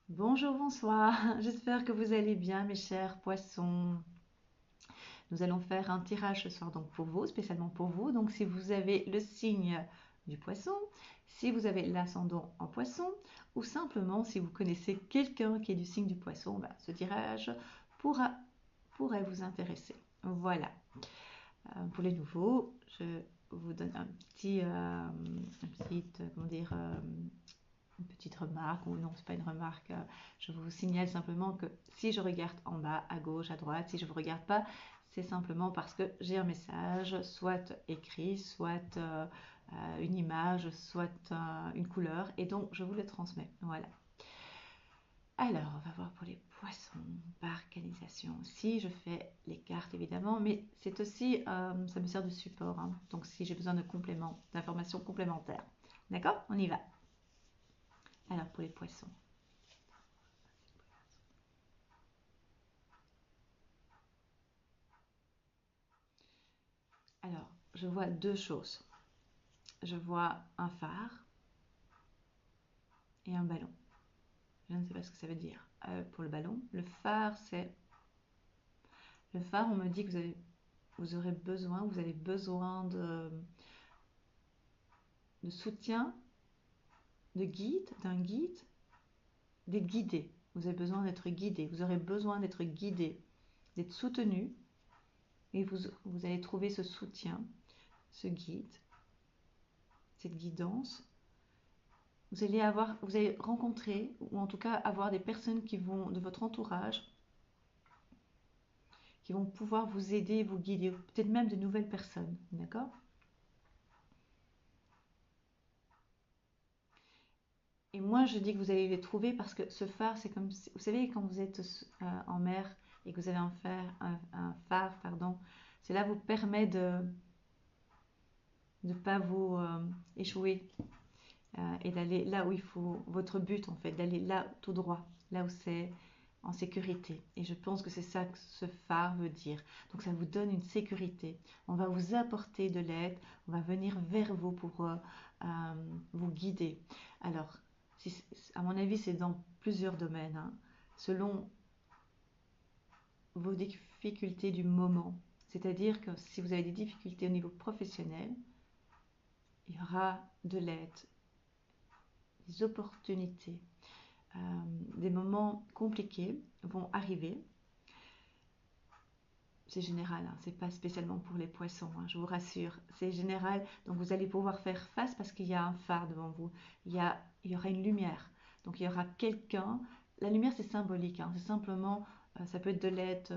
Bonjour, bonsoir. J'espère que vous allez bien, mes chers poissons. Nous allons faire un tirage ce soir, donc pour vous, spécialement pour vous. Donc, si vous avez le signe du poisson, si vous avez l'ascendant en poisson, ou simplement si vous connaissez quelqu'un qui est du signe du poisson, ce tirage pourra, pourrait vous intéresser. Voilà. Pour les nouveaux, je vous donne comment dire, une petite remarque, ou non, c'est pas une remarque, je vous signale simplement que si je regarde en bas, à gauche, à droite, si je ne vous regarde pas, c'est simplement parce que j'ai un message, soit écrit, soit une image, soit une couleur, et donc je vous le transmets. Voilà. Alors, on va voir pour les poissons par canalisation. Si je fais les cartes, évidemment, mais c'est aussi, ça me sert de support, hein. Donc si j'ai besoin de compléments, d'informations complémentaires. D'accord? On y va. Alors, pour les poissons. Alors, je vois deux choses. Je vois un phare et un ballon. Je ne sais pas ce que ça veut dire. Pour le ballon, le phare, c'est... Le phare, on me dit que vous aurez besoin, vous avez besoin de soutien, de guide, d'un guide, d'être guidé. Vous avez besoin d'être guidé. Vous aurez besoin d'être guidé, d'être soutenu. Et vous allez trouver ce soutien, ce guide, cette guidance. Vous allez rencontrer, ou en tout cas avoir des personnes qui vont, de votre entourage, qui vont pouvoir vous aider, vous guider, peut-être même de nouvelles personnes, d'accord? Et moi, je dis que vous allez les trouver parce que ce phare, c'est comme, vous savez, quand vous êtes en mer et que vous avez un phare, pardon, cela vous permet de ne pas vous échouer et d'aller là où il faut, votre but en fait, d'aller là tout droit, là où c'est en sécurité. Et je pense que c'est ça que ce phare veut dire. Donc ça vous donne une sécurité. On va vous apporter de l'aide, on va venir vers vous pour euh, vous guider. Alors, à mon avis, c'est dans plusieurs domaines, hein, selon vos difficultés du moment. C'est-à-dire que si vous avez des difficultés au niveau professionnel, il y aura de l'aide, des opportunités. Euh, des moments compliqués vont arriver. C'est général, hein, c'est pas spécialement pour les poissons, hein, je vous rassure. C'est général, donc vous allez pouvoir faire face parce qu'il y a un phare devant vous. Il y aura une lumière. Donc il y aura quelqu'un. La lumière, c'est symbolique, hein, c'est simplement, ça peut être de l'aide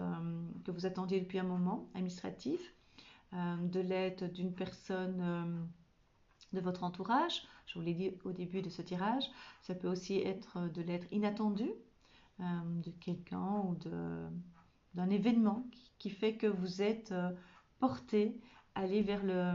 que vous attendiez depuis un moment, administratif, de l'aide d'une personne de votre entourage. Je vous l'ai dit au début de ce tirage. Ça peut aussi être de l'aide inattendue, de quelqu'un ou d'un événement qui fait que vous êtes porté à aller vers le...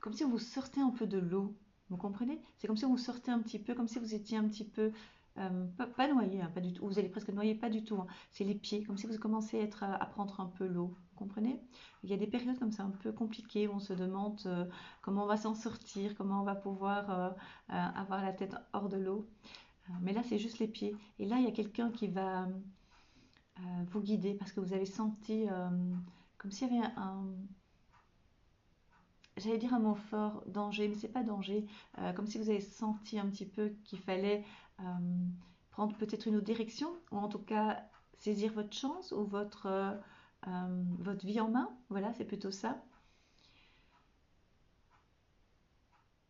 Comme si vous sortez un peu de l'eau, vous comprenez? C'est comme si vous sortez un petit peu, comme si vous étiez un petit peu... pas noyé, hein, pas du tout. Vous allez presque noyer, pas du tout, hein. C'est les pieds, comme si vous commencez à prendre un peu l'eau. Vous comprenez? Il y a des périodes comme ça un peu compliquées où on se demande comment on va s'en sortir, comment on va pouvoir avoir la tête hors de l'eau. Mais là, c'est juste les pieds. Et là, il y a quelqu'un qui va vous guider parce que vous avez senti comme s'il y avait j'allais dire un mot fort, danger, mais c'est pas danger, comme si vous avez senti un petit peu qu'il fallait euh, prendre peut-être une autre direction, ou en tout cas saisir votre chance ou votre vie en main. Voilà, c'est plutôt ça.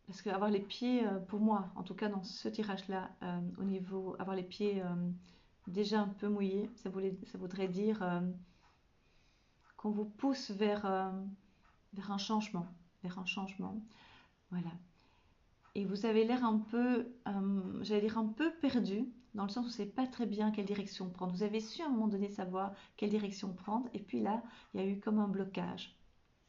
Parce qu'avoir les pieds, pour moi, en tout cas dans ce tirage-là, au niveau, avoir les pieds déjà un peu mouillés, ça voudrait dire qu'on vous pousse vers un changement, vers un changement. Voilà. Et vous avez l'air un peu, j'allais dire un peu perdu, dans le sens où vous ne savez pas très bien quelle direction prendre. Vous avez su à un moment donné savoir quelle direction prendre, et puis là, il y a eu comme un blocage,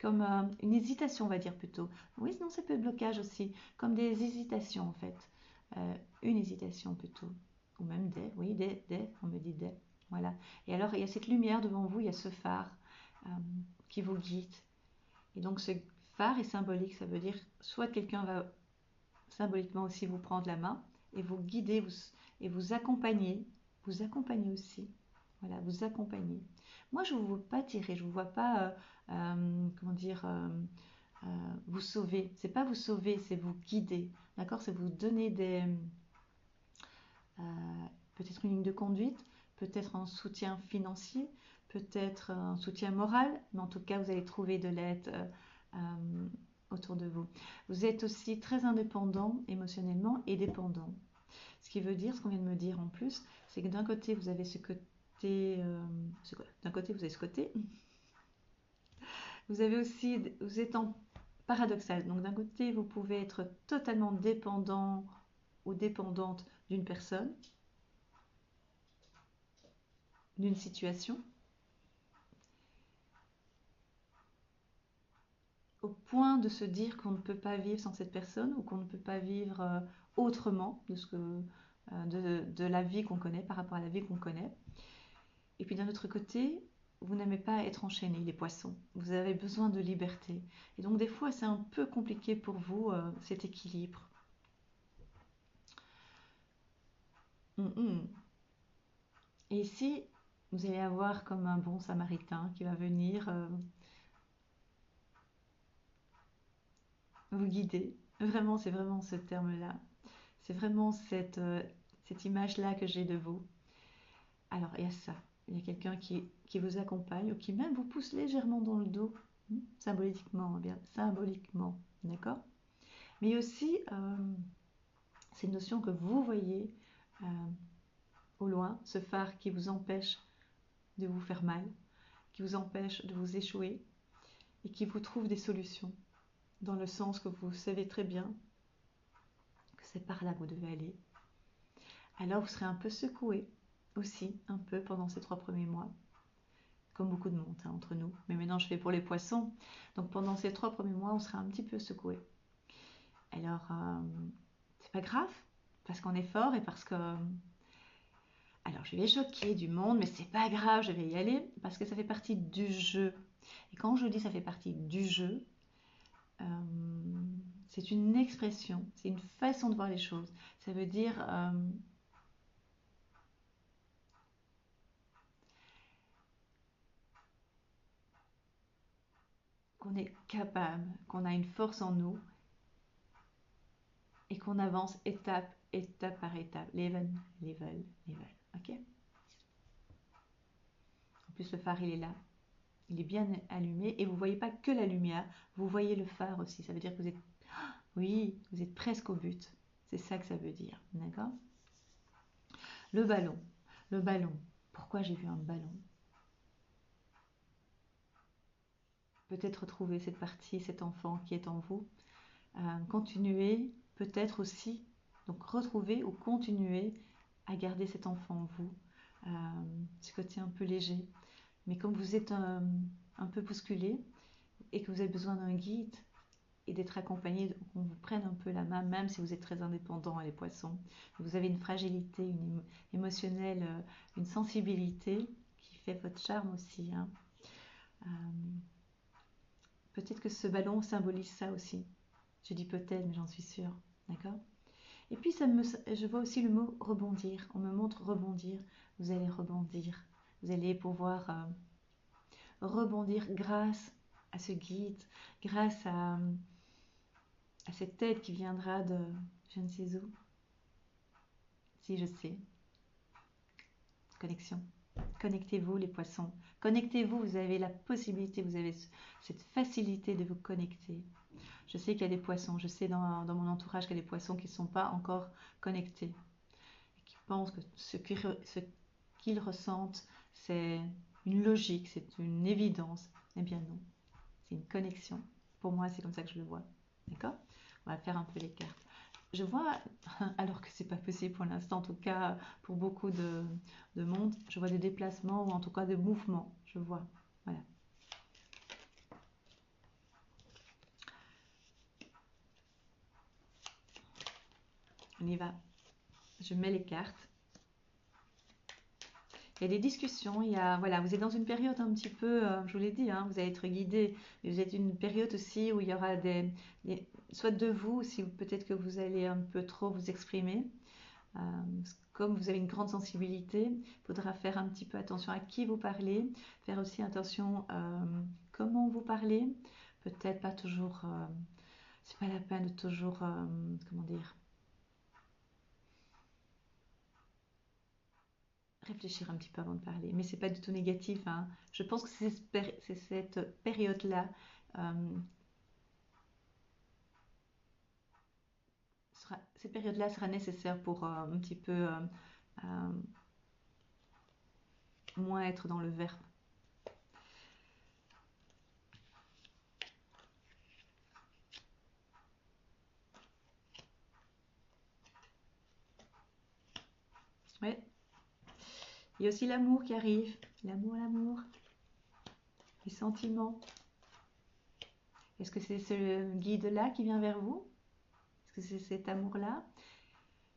comme une hésitation, on va dire plutôt. Oui, sinon ça peut être blocage aussi, comme des hésitations en fait. Une hésitation plutôt, ou même oui, on me dit des. Voilà. Et alors, il y a cette lumière devant vous, il y a ce phare euh, qui vous guide. Et donc ce phare est symbolique, ça veut dire soit quelqu'un va symboliquement aussi vous prendre la main et vous guider, et vous accompagner. Vous accompagner aussi. Voilà, vous accompagner. Moi, je ne vous vois pas tirer, je ne vous vois pas, comment dire, vous sauver. C'est pas vous sauver, c'est vous guider. D'accord? C'est vous donner euh, peut-être une ligne de conduite, peut-être un soutien financier, peut-être un soutien moral, mais en tout cas, vous allez trouver de l'aide autour de vous. Vous êtes aussi très indépendant émotionnellement et dépendant. Ce qui veut dire, ce qu'on vient de me dire en plus, c'est que d'un côté, vous avez ce côté, d'un côté, vous avez ce côté, vous avez aussi, vous êtes en paradoxal. Donc d'un côté, vous pouvez être totalement dépendant ou dépendante d'une personne, d'une situation, au point de se dire qu'on ne peut pas vivre sans cette personne ou qu'on ne peut pas vivre autrement de la vie qu'on connaît par rapport à la vie qu'on connaît. Et puis d'un autre côté, vous n'aimez pas être enchaîné, les poissons. Vous avez besoin de liberté. Et donc des fois, c'est un peu compliqué pour vous, cet équilibre. Et ici, vous allez avoir comme un bon samaritain qui va venir vous guider. Vraiment, c'est vraiment ce terme-là. C'est vraiment cette image-là que j'ai de vous. Alors, il y a ça. Il y a quelqu'un qui vous accompagne ou qui même vous pousse légèrement dans le dos, symboliquement, bien, symboliquement, d'accord? Mais aussi, c'est une notion que vous voyez euh, au loin, ce phare qui vous empêche de vous faire mal, qui vous empêche de vous échouer et qui vous trouve des solutions, dans le sens que vous savez très bien que c'est par là que vous devez aller. Alors vous serez un peu secoué aussi, un peu pendant ces 3 premiers mois, comme beaucoup de monde entre nous. Mais maintenant je fais pour les poissons, donc pendant ces 3 premiers mois on sera un petit peu secoué. Alors c'est pas grave, parce qu'on est fort et parce que... Alors je vais choquer du monde, mais c'est pas grave, je vais y aller, parce que ça fait partie du jeu. Et quand je dis ça fait partie du jeu, c'est une expression, c'est une façon de voir les choses. Ça veut dire qu'on est capable, qu'on a une force en nous et qu'on avance étape par étape, level. Ok? En plus, le phare, il est là. Il est bien allumé et vous ne voyez pas que la lumière, vous voyez le phare aussi. Ça veut dire que vous êtes, oui, vous êtes presque au but. C'est ça que ça veut dire. D'accord? Le ballon. Le ballon. Pourquoi j'ai vu un ballon? Peut-être retrouver cette partie, cet enfant qui est en vous. Continuer, peut-être aussi, donc retrouver ou continuer à garder cet enfant en vous. Ce côté un peu léger. Mais comme vous êtes un peu bousculé et que vous avez besoin d'un guide et d'être accompagné, qu'on vous prenne un peu la main, même si vous êtes très indépendant, les poissons. Vous avez une fragilité, une émotionnelle, une sensibilité qui fait votre charme aussi. Hein. Euh, Peut-être que ce ballon symbolise ça aussi. Je dis peut-être, mais j'en suis sûre. D'accord? Et puis, je vois aussi le mot rebondir. On me montre rebondir. Vous allez rebondir. Vous allez pouvoir rebondir grâce à ce guide, grâce à cette aide qui viendra de je ne sais où. Si je sais. Connexion. Connectez-vous les poissons. Connectez-vous, vous avez la possibilité, vous avez cette facilité de vous connecter. Je sais qu'il y a des poissons, je sais dans mon entourage qu'il y a des poissons qui ne sont pas encore connectés. Et qui pensent que ce qu'ils ressentent, c'est une logique, c'est une évidence. Eh bien non, c'est une connexion. Pour moi, c'est comme ça que je le vois. D'accord? On va faire un peu les cartes. Je vois, alors que c'est pas possible pour l'instant, en tout cas pour beaucoup de monde, je vois des déplacements ou en tout cas des mouvements. Je vois. Voilà. On y va. Je mets les cartes. Il y a des discussions, voilà, vous êtes dans une période un petit peu, je vous l'ai dit, hein, vous allez être guidé, mais vous êtes une période aussi où il y aura soit de vous, si peut-être que vous allez un peu trop vous exprimer, Comme vous avez une grande sensibilité, il faudra faire un petit peu attention à qui vous parlez, faire aussi attention comment vous parlez. Peut-être pas toujours, c'est pas la peine de toujours, comment dire, réfléchir un petit peu avant de parler. Mais c'est pas du tout négatif, hein. Je pense que c'est cette période-là cette période-là sera nécessaire pour un petit peu euh, moins être dans le verbe. Ouais. Il y a aussi l'amour qui arrive. L'amour, les sentiments. Est-ce que c'est ce guide-là qui vient vers vous? Est-ce que c'est cet amour-là?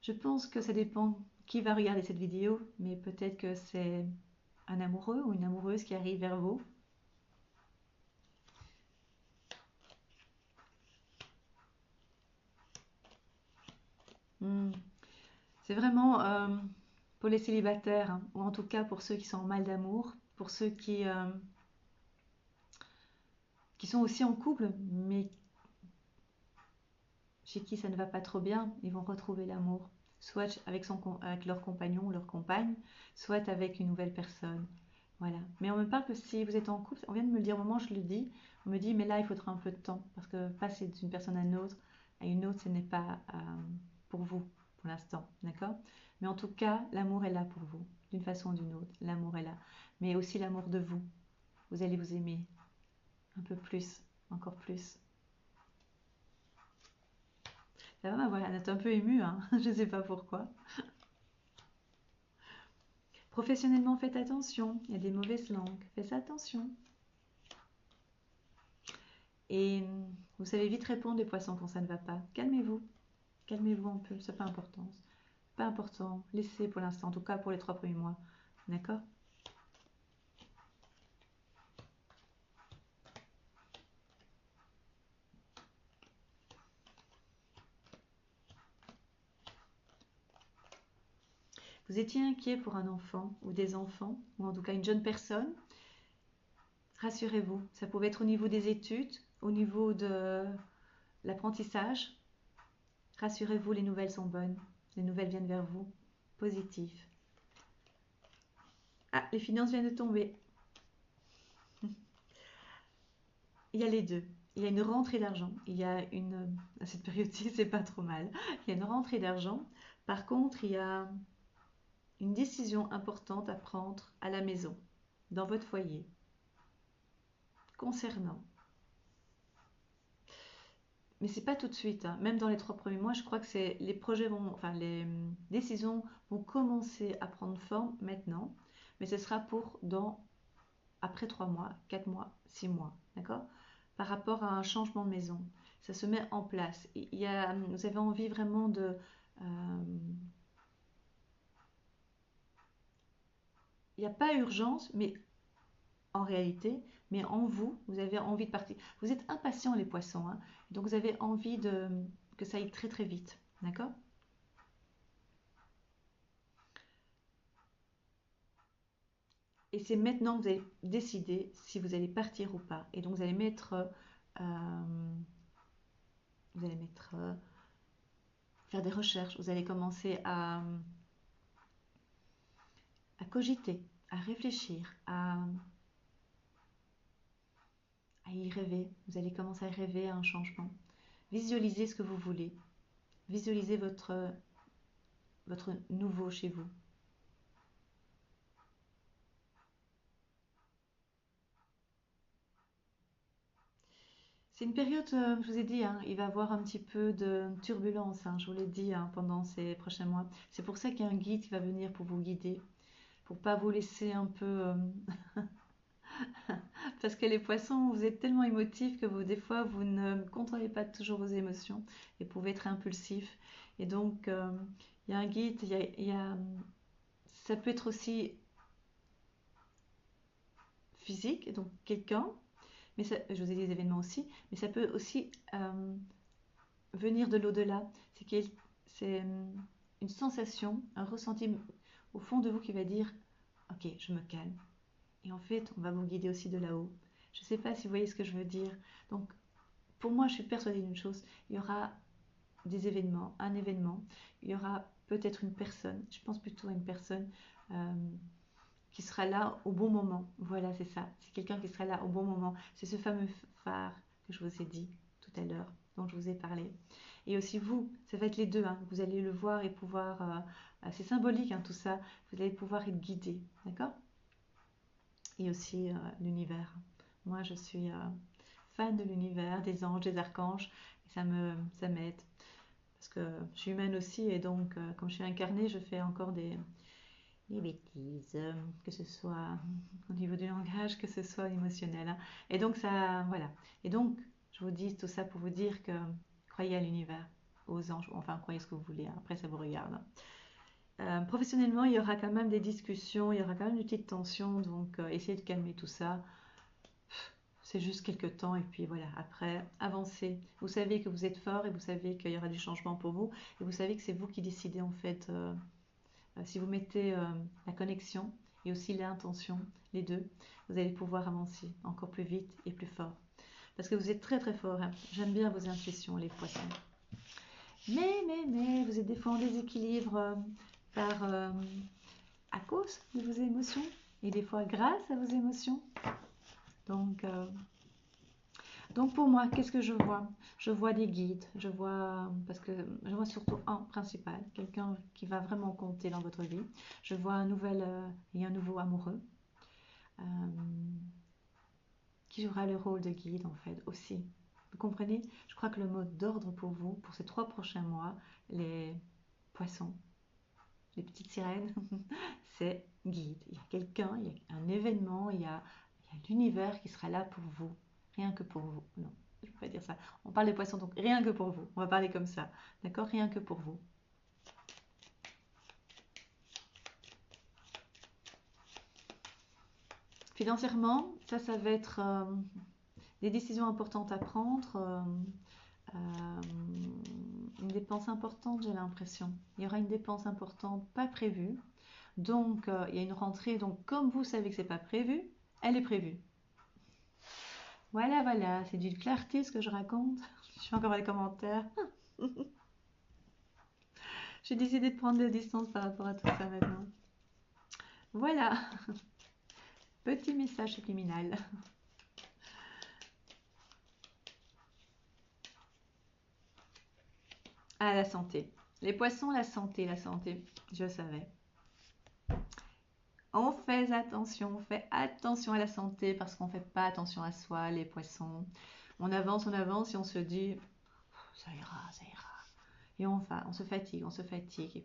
Je pense que ça dépend qui va regarder cette vidéo, mais peut-être que c'est un amoureux ou une amoureuse qui arrive vers vous. Hmm. C'est vraiment pour les célibataires, hein, ou en tout cas pour ceux qui sont en mal d'amour, pour ceux qui sont aussi en couple, mais chez qui ça ne va pas trop bien, ils vont retrouver l'amour, soit avec leur compagnon ou leur compagne, soit avec une nouvelle personne. Voilà. Mais on me parle que si vous êtes en couple, on vient de me le dire au moment où je le dis, on me dit mais là il faudra un peu de temps parce que passer d'une personne à une autre, ce n'est pas pour vous pour l'instant, d'accord? Mais en tout cas, l'amour est là pour vous, d'une façon ou d'une autre. L'amour est là, mais aussi l'amour de vous. Vous allez vous aimer un peu plus, encore plus. Ça va, ma voix, elle est un peu émue, hein. Je ne sais pas pourquoi. Professionnellement, faites attention. Il y a des mauvaises langues. Faites attention. Et vous savez vite répondre les poissons quand ça ne va pas. Calmez-vous. Calmez-vous un peu. C'est pas important. Pas important. Laissez pour l'instant. En tout cas pour les 3 premiers mois. D'accord? Vous étiez inquiet pour un enfant ou des enfants, ou en tout cas une jeune personne. Rassurez-vous. Ça pouvait être au niveau des études, au niveau de l'apprentissage. Rassurez-vous, les nouvelles sont bonnes. Les nouvelles viennent vers vous. Positives. Ah, les finances viennent de tomber. Il y a les deux. Il y a une rentrée d'argent. Il y a une... À cette période-ci, c'est pas trop mal. Il y a une rentrée d'argent. Par contre, il y a une décision importante à prendre à la maison, dans votre foyer, concernant. Mais c'est pas tout de suite, hein. Même dans les 3 premiers mois, je crois que les projets vont, enfin les décisions vont commencer à prendre forme maintenant, mais ce sera pour après 3 mois, 4 mois, 6 mois, d'accord? Par rapport à un changement de maison, ça se met en place. Vous avez envie vraiment euh, il n'y a pas urgence, mais en réalité, mais en vous, vous avez envie de partir. Vous êtes impatients les poissons, hein, donc vous avez envie que ça aille très très vite, d'accord? Et c'est maintenant que vous allez décider si vous allez partir ou pas. Et donc euh, vous allez faire des recherches, vous allez commencer à cogiter, à réfléchir, à y rêver. Vous allez commencer à rêver à un changement. Visualisez ce que vous voulez. Visualisez votre nouveau chez vous. C'est une période, je vous ai dit, hein, il va y avoir un petit peu de turbulence, hein, je vous l'ai dit, hein, pendant ces prochains mois. C'est pour ça qu'il y a un guide qui va venir pour vous guider, pour pas vous laisser un peu... parce que les poissons, vous êtes tellement émotifs que des fois, vous ne contrôlez pas toujours vos émotions et pouvez être impulsif. Et donc, il y a un guide, ça peut être aussi physique, donc quelqu'un, mais je vous ai dit des événements aussi, mais ça peut aussi venir de l'au-delà. C'est une sensation, un ressenti au fond de vous qui va dire, ok, je me calme. Et en fait, on va vous guider aussi de là-haut. Je ne sais pas si vous voyez ce que je veux dire. Donc, pour moi, je suis persuadée d'une chose. Il y aura des événements, un événement. Il y aura peut-être une personne. Je pense plutôt à une personne euh, qui sera là au bon moment. Voilà, c'est ça. C'est quelqu'un qui sera là au bon moment. C'est ce fameux phare que je vous ai dit tout à l'heure, dont je vous ai parlé. Et aussi vous, ça va être les deux. Hein. Vous allez le voir et pouvoir... c'est symbolique hein, tout ça. Vous allez pouvoir être guidé. D'accord? Et aussi l'univers. Moi, je suis fan de l'univers, des anges, des archanges. Et ça m'aide. Parce que je suis humaine aussi. Et donc, comme je suis incarnée, je fais encore des bêtises, que ce soit au niveau du langage, que ce soit émotionnel. Hein. Et donc, ça, voilà. Et donc, je vous dis tout ça pour vous dire que croyez à l'univers, aux anges, enfin, croyez ce que vous voulez. Hein. Après, ça vous regarde. Hein. Professionnellement, il y aura quand même des discussions, il y aura quand même une petite tension, donc essayez de calmer tout ça. C'est juste quelques temps et puis voilà, après, avancez. Vous savez que vous êtes fort et vous savez qu'il y aura du changement pour vous et vous savez que c'est vous qui décidez en fait si vous mettez la connexion et aussi l'intention, les deux, vous allez pouvoir avancer encore plus vite et plus fort. Parce que vous êtes très très fort. Hein. J'aime bien vos intuitions, les poissons. Mais, vous êtes des fois en déséquilibre par, à cause de vos émotions et des fois grâce à vos émotions. Donc, euh, donc pour moi, qu'est-ce que je vois? Je vois des guides, parce que je vois surtout un principal, quelqu'un qui va vraiment compter dans votre vie. Je vois un nouvel et un nouveau amoureux euh, qui jouera le rôle de guide en fait aussi. Vous comprenez? Je crois que le mot d'ordre pour vous, pour ces 3 prochains mois, les poissons, les petites sirènes, c'est guide. Il y a quelqu'un, il y a un événement, il y a l'univers qui sera là pour vous, rien que pour vous. Non, je ne peux pas dire ça. On parle des poissons, donc rien que pour vous. On va parler comme ça, d'accord? Rien que pour vous. Financièrement, ça va être des décisions importantes à prendre, euh, une dépense importante, j'ai l'impression. Il y aura une dépense importante pas prévue. Donc, il y a une rentrée. Donc, comme vous savez que c'est pas prévu, elle est prévue. Voilà, voilà, c'est d'une clarté ce que je raconte. Je suis encore dans les commentaires. J'ai décidé de prendre de distance par rapport à tout ça maintenant. Voilà, petit message subliminal. Ah, la santé. Les poissons, la santé, la santé. Je savais. On fait attention à la santé parce qu'on ne fait pas attention à soi, les poissons. On avance et on se dit, ça ira, ça ira. Et on on se fatigue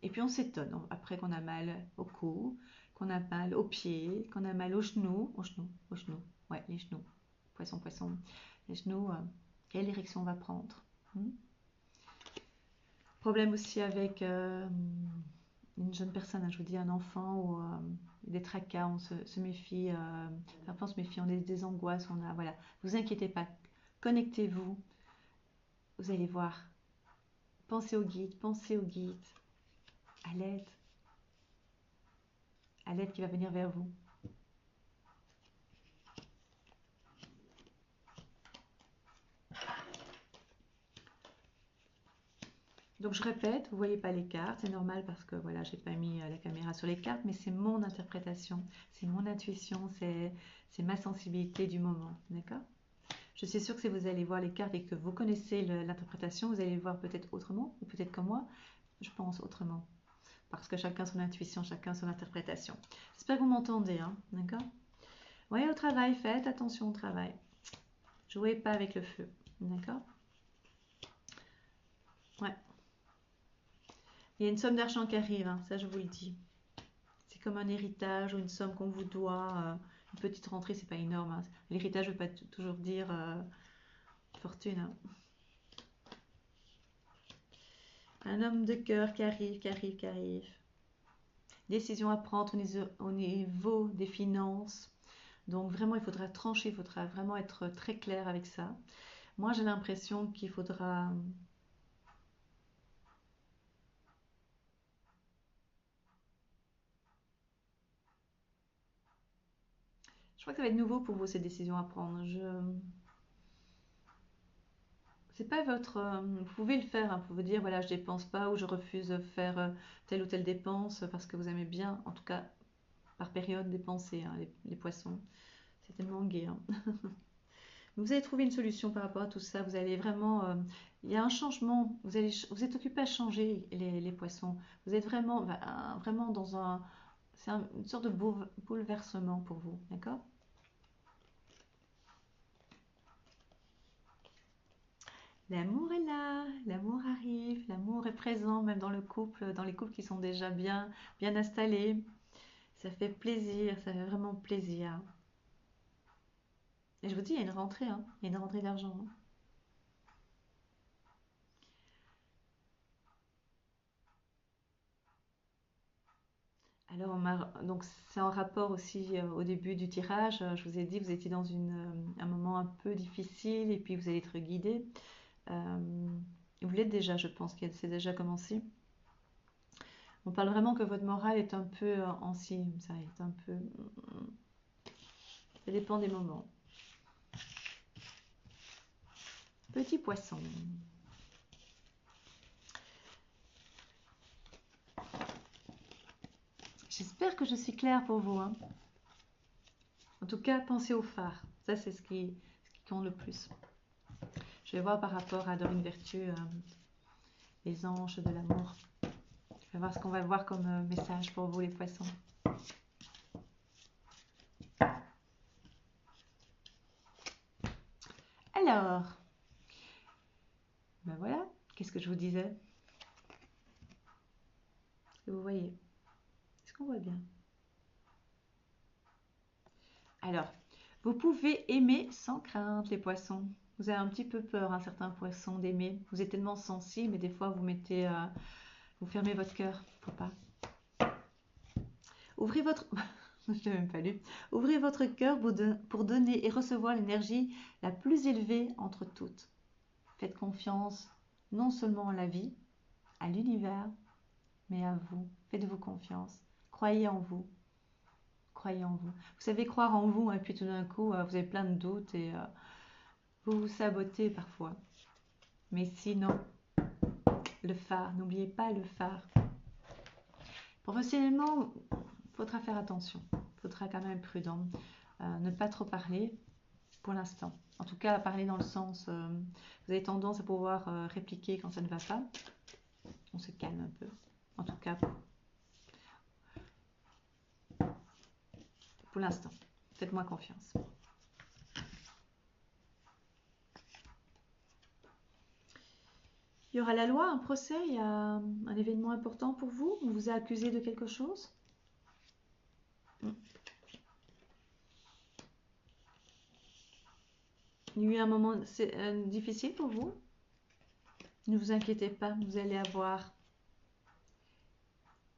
et puis on s'étonne après qu'on a mal au cou, qu'on a mal aux pieds, qu'on a mal aux genoux. Ouais, les genoux. Poisson, poisson. Les genoux, quelle direction on va prendre? Problème aussi avec une jeune personne, hein, je vous dis un enfant ou des tracas, se méfie, enfin on se méfie, on a des angoisses, voilà. Vous inquiétez pas, connectez-vous, vous allez voir. Pensez au guide, à l'aide, qui va venir vers vous. Donc je répète, vous voyez pas les cartes, c'est normal parce que voilà, j'ai pas mis la caméra sur les cartes, mais c'est mon interprétation, c'est mon intuition, c'est ma sensibilité du moment, d'accord? Je suis sûre que si vous allez voir les cartes et que vous connaissez l'interprétation, vous allez le voir peut-être autrement, ou peut-être comme moi, je pense autrement. Parce que chacun son intuition, chacun son interprétation. J'espère que vous m'entendez, hein, d'accord? Oui, au travail, faites attention au travail. Jouez pas avec le feu, d'accord? Ouais. Il y a une somme d'argent qui arrive, hein, ça je vous le dis. C'est comme un héritage ou une somme qu'on vous doit. Une petite rentrée, c'est pas énorme. Hein. L'héritage ne veut pas toujours dire fortune. Hein. Un homme de cœur qui arrive, qui arrive, qui arrive. Décision à prendre au niveau des finances. Donc vraiment, il faudra trancher, il faudra vraiment être très clair avec ça. Moi, j'ai l'impression qu'il faudra crois que ça va être nouveau pour vous, cette décision à prendre. C'est pas votre. Vous pouvez le faire, hein, vous pouvez dire voilà, je dépense pas ou je refuse de faire telle ou telle dépense parce que vous aimez bien, en tout cas par période, dépenser, hein, les poissons. C'est tellement gai, hein. Vous allez trouver une solution par rapport à tout ça. Vous allez vraiment. Il y a un changement. Vous êtes occupé à changer les poissons. Vous êtes vraiment, vraiment dans un. C'est une sorte de bouleversement pour vous, d'accord? L'amour est là, l'amour arrive, l'amour est présent, même dans le couple, dans les couples qui sont déjà bien installés. Ça fait plaisir, ça fait vraiment plaisir. Et je vous dis, il y a une rentrée, hein. Il y a une rentrée d'argent, hein. Alors, donc c'est en rapport aussi au début du tirage. Je vous ai dit, vous étiez dans un moment un peu difficile et puis vous allez être guidé. Euh, vous l'êtes déjà, je pense que c'est déjà commencé. On parle vraiment que votre morale est un peu ancienne, ça est un peu. Ça dépend des moments. Petit poisson. J'espère que je suis claire pour vous, hein. En tout cas, pensez au phare. Ça, c'est ce qui compte le plus. Je vais voir par rapport à Dorine Vertu, les anges de l'amour. Je vais voir ce qu'on va voir comme message pour vous, les poissons. Alors, ben voilà, qu'est-ce que je vous disais? Est-ce que vous voyez? Est-ce qu'on voit bien? Alors, vous pouvez aimer sans crainte les poissons. Vous avez un petit peu peur, un certain poisson, d'aimer. Vous êtes tellement sensible, mais des fois vous mettez, vous fermez votre cœur. Faut pas. Ouvrez votre, je l'ai même pas lu. Ouvrez votre cœur pour donner et recevoir l'énergie la plus élevée entre toutes. Faites confiance non seulement à la vie, à l'univers, mais à vous. Faites-vous confiance. Croyez en vous. Croyez en vous. Vous savez croire en vous, et puis tout d'un coup, vous avez plein de doutes et vous vous sabotez parfois. Mais sinon, le phare, n'oubliez pas le phare. Professionnellement, il faudra faire attention. Il faudra quand même être prudent. Ne pas trop parler pour l'instant. En tout cas, parler dans le sens, vous avez tendance à pouvoir répliquer quand ça ne va pas. On se calme un peu. En tout cas, pour l'instant. Faites-moi confiance. Il y aura la loi, un procès, il y a un événement important pour vous. On vous a accusé de quelque chose. Il y a eu un moment difficile pour vous. Ne vous inquiétez pas, vous allez avoir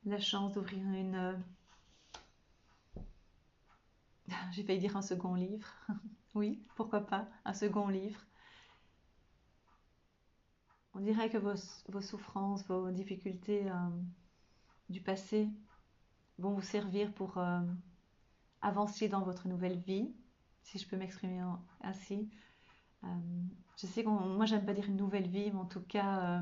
la chance d'ouvrir j'ai failli dire un second livre. Oui, pourquoi pas, un second livre. On dirait que vos souffrances, vos difficultés du passé vont vous servir pour avancer dans votre nouvelle vie, si je peux m'exprimer ainsi. Euh, je sais que moi, j'aime pas dire une nouvelle vie, mais en tout cas,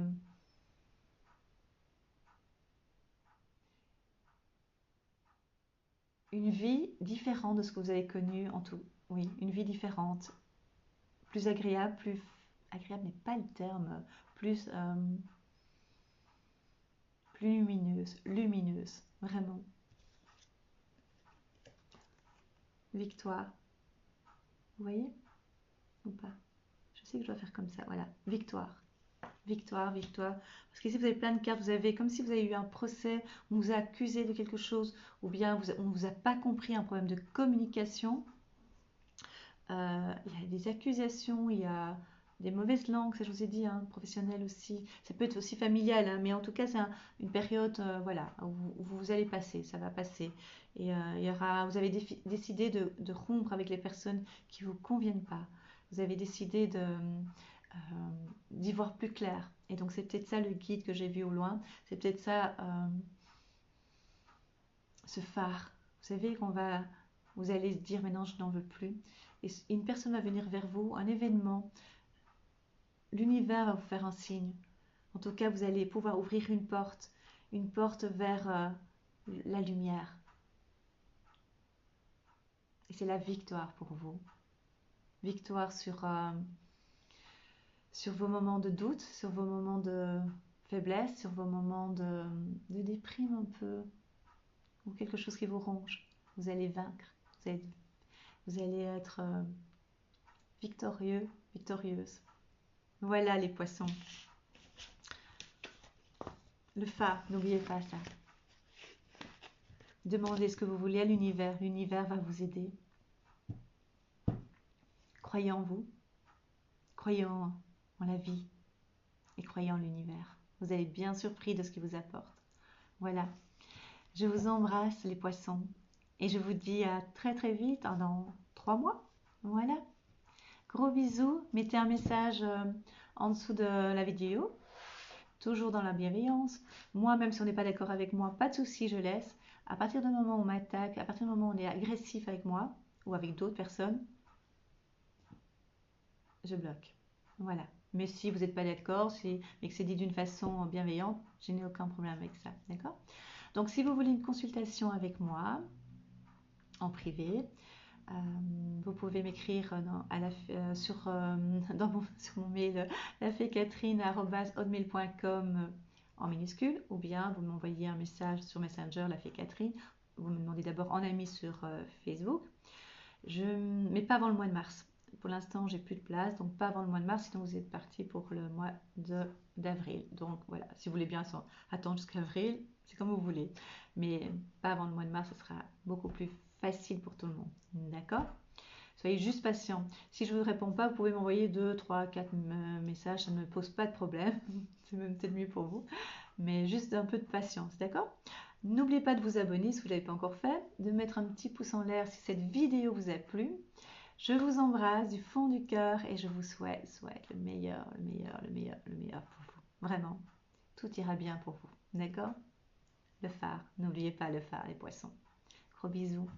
une vie différente de ce que vous avez connu en tout. Oui, une vie différente, plus agréable, plus agréable n'est pas le terme, plus lumineuse, vraiment. Victoire, vous voyez ou pas? Je sais que je dois faire comme ça, voilà, victoire. Victoire, victoire. Parce qu'ici, vous avez plein de cartes. Vous avez comme si vous avez eu un procès, on vous a accusé de quelque chose, ou bien on ne vous a pas compris, un problème de communication. Il y a des accusations, il y a des mauvaises langues, ça je vous ai dit, hein, professionnelles aussi. Ça peut être aussi familial, hein, mais en tout cas, c'est une période voilà, où vous allez passer, ça va passer. Et vous avez décidé de rompre avec les personnes qui ne vous conviennent pas. Vous avez décidé d'y voir plus clair. Et donc, c'est peut-être ça le guide que j'ai vu au loin. C'est peut-être ça, ce phare. Vous savez qu'on va Vous allez se dire, maintenant je n'en veux plus. Et une personne va venir vers vous, un événement, l'univers va vous faire un signe. En tout cas, vous allez pouvoir ouvrir une porte vers la lumière. Et c'est la victoire pour vous. Victoire sur vos moments de doute, sur vos moments de faiblesse, sur vos moments de déprime un peu, ou quelque chose qui vous ronge. Vous allez vaincre. Vous allez être victorieux, victorieuse. Voilà les poissons. Le phare, n'oubliez pas ça. Demandez ce que vous voulez à l'univers. L'univers va vous aider. Croyez en vous. Croyez en la vie. Et croyez en l'univers. Vous allez être bien surpris de ce qu'il vous apporte. Voilà. Je vous embrasse les poissons. Et je vous dis à très très vite, dans 3 mois. Voilà. Gros bisous. Mettez un message en dessous de la vidéo. Toujours dans la bienveillance. Moi, même si on n'est pas d'accord avec moi, pas de souci, je laisse. À partir du moment où on m'attaque, à partir du moment où on est agressif avec moi ou avec d'autres personnes, je bloque. Voilà. Mais si vous n'êtes pas d'accord, mais que c'est dit d'une façon bienveillante, je n'ai aucun problème avec ça. D'accord? Donc, si vous voulez une consultation avec moi en privé, vous pouvez m'écrire sur mon mail lafécatherine@hotmail.com en minuscule, ou bien vous m'envoyez un message sur Messenger, la fée Catherine. Vous me demandez d'abord en ami sur Facebook, mais pas avant le mois de mars. Pour l'instant, j'ai plus de place, donc pas avant le mois de mars, sinon vous êtes parti pour le mois d'avril. Donc voilà, si vous voulez bien attendre jusqu'à avril, c'est comme vous voulez. Mais pas avant le mois de mars, ce sera beaucoup plus facile pour tout le monde. D'accord? Soyez juste patient. Si je ne vous réponds pas, vous pouvez m'envoyer 2, 3, 4 messages, ça ne me pose pas de problème. C'est même peut-être mieux pour vous. Mais juste un peu de patience, d'accord? N'oubliez pas de vous abonner si vous ne l'avez pas encore fait, de mettre un petit pouce en l'air si cette vidéo vous a plu. Je vous embrasse du fond du cœur et je vous souhaite le meilleur, le meilleur, le meilleur, le meilleur pour vous. Vraiment, tout ira bien pour vous, d'accord? Le phare, n'oubliez pas le phare, les poissons. Gros bisous.